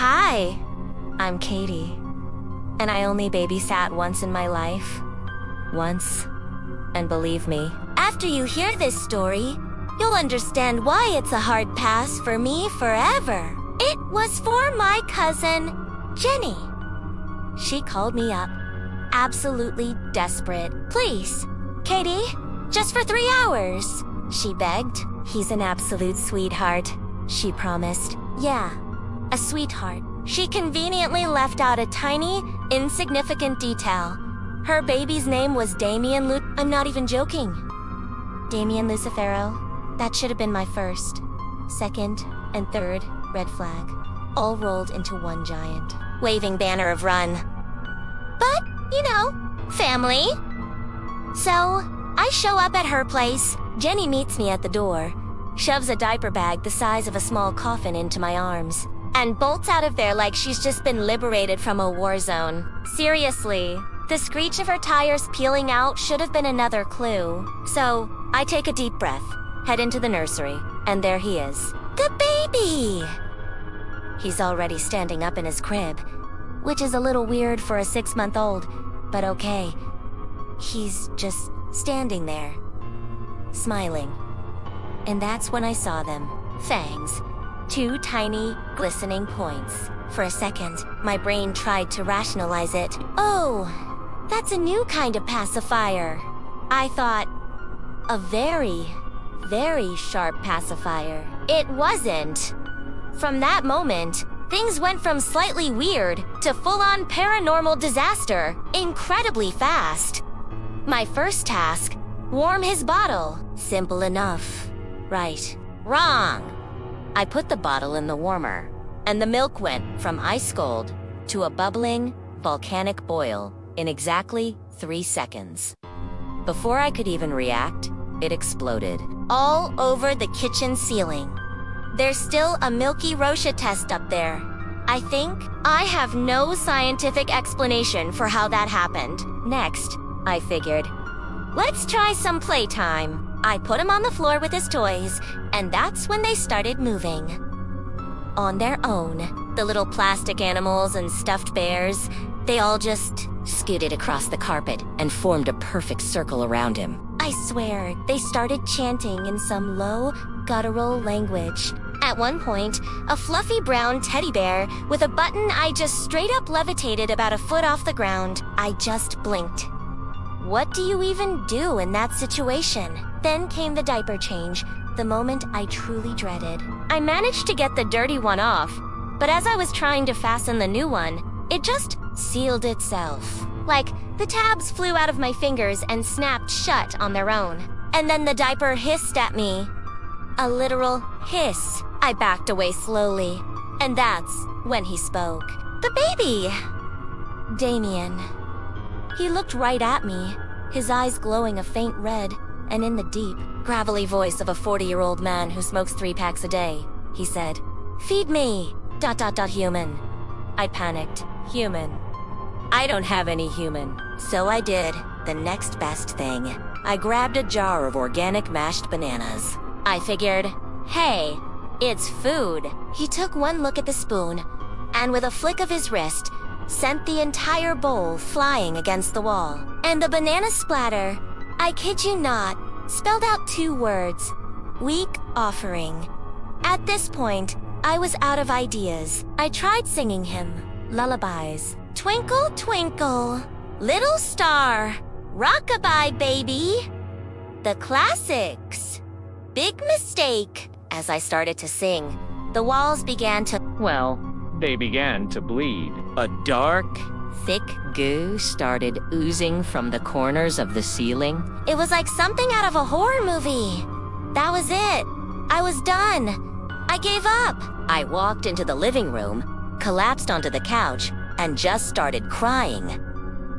Hi, I'm Katie, and I only babysat once in my life. Once. And believe me, after you hear this story, you'll understand why it's a hard pass for me forever. It was for my cousin, Jenny. She called me up, absolutely desperate. Please, Katie, just for 3 hours, she begged. He's an absolute sweetheart, she promised. Yeah, a sweetheart. She conveniently left out a tiny, insignificant detail. Her baby's name was Damien I'm not even joking. Damien Lucifero. That should have been my first, second, and third red flag, all rolled into one giant, waving banner of run. But, you know, family. So, I show up at her place. Jenny meets me at the door, shoves a diaper bag the size of a small coffin into my arms, and bolts out of there like she's just been liberated from a war zone. Seriously, the screech of her tires peeling out should have been another clue. So, I take a deep breath, head into the nursery, and there he is. The baby! He's already standing up in his crib, which is a little weird for a 6-month-old, but okay. He's just standing there, smiling. And that's when I saw them. Fangs. 2 tiny, glistening points. For a second, my brain tried to rationalize it. Oh, that's a new kind of pacifier. I thought, a very, very sharp pacifier. It wasn't. From that moment, things went from slightly weird to full-on paranormal disaster, incredibly fast. My first task, warm his bottle. Simple enough. Right. Wrong. I put the bottle in the warmer, and the milk went from ice cold to a bubbling, volcanic boil in exactly 3 seconds. Before I could even react, it exploded. All over the kitchen ceiling. There's still a Milky Rocha test up there. I think I have no scientific explanation for how that happened. Next, I figured, let's try some playtime. I put him on the floor with his toys, and that's when they started moving. On their own, the little plastic animals and stuffed bears, they all just scooted across the carpet and formed a perfect circle around him. I swear, they started chanting in some low, guttural language. At one point, a fluffy brown teddy bear with a button I just straight up levitated about a foot off the ground. I just blinked. What do you even do in that situation? Then came the diaper change, the moment I truly dreaded. I managed to get the dirty one off, but as I was trying to fasten the new one, it just sealed itself. Like, the tabs flew out of my fingers and snapped shut on their own. And then the diaper hissed at me. A literal hiss. I backed away slowly, and that's when he spoke. The baby! Damien. He looked right at me, his eyes glowing a faint red, and in the deep, gravelly voice of a 40-year-old man who smokes 3 packs a day, he said, "Feed me, ... human." I panicked. Human. I don't have any human. So I did the next best thing. I grabbed a jar of organic mashed bananas. I figured, hey, it's food. He took one look at the spoon, and with a flick of his wrist, sent the entire bowl flying against the wall. And the banana splatter, I kid you not, spelled out 2 words. Weak offering. At this point, I was out of ideas. I tried singing him lullabies. Twinkle, twinkle, little star, rockabye, baby. The classics. Big mistake. As I started to sing, the walls began to... Well, they began to bleed. A dark, thick goo started oozing from the corners of the ceiling. It was like something out of a horror movie. That was it. I was done. I gave up. I walked into the living room, collapsed onto the couch, and just started crying.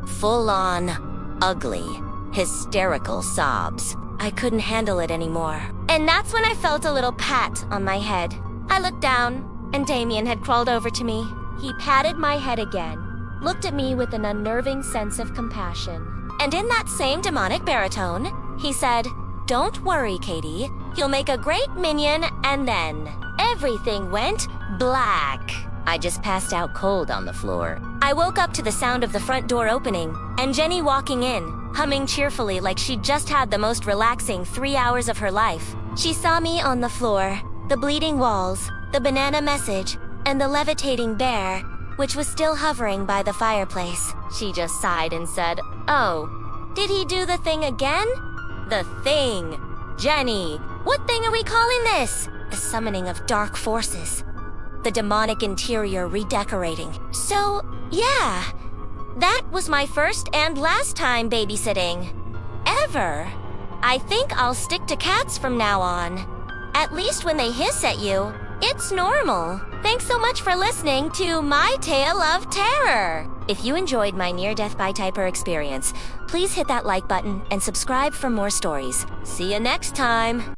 Full-on, ugly, hysterical sobs. I couldn't handle it anymore. And that's when I felt a little pat on my head. I looked down, and Damien had crawled over to me. He patted my head again, looked at me with an unnerving sense of compassion. And in that same demonic baritone, he said, "Don't worry, Katie. You'll make a great minion," and then everything went black. I just passed out cold on the floor. I woke up to the sound of the front door opening and Jenny walking in, humming cheerfully like she'd just had the most relaxing 3 hours of her life. She saw me on the floor, the bleeding walls, the banana message, and the levitating bear, which was still hovering by the fireplace. She just sighed and said, "Oh, did he do the thing again?" The thing. Jenny, what thing are we calling this? The summoning of dark forces. The demonic interior redecorating. So, yeah, that was my first and last time babysitting. Ever. I think I'll stick to cats from now on. At least when they hiss at you, it's normal. Thanks so much for listening to my tale of terror. If you enjoyed my near-death by typer experience, please hit that like button and subscribe for more stories. See you next time.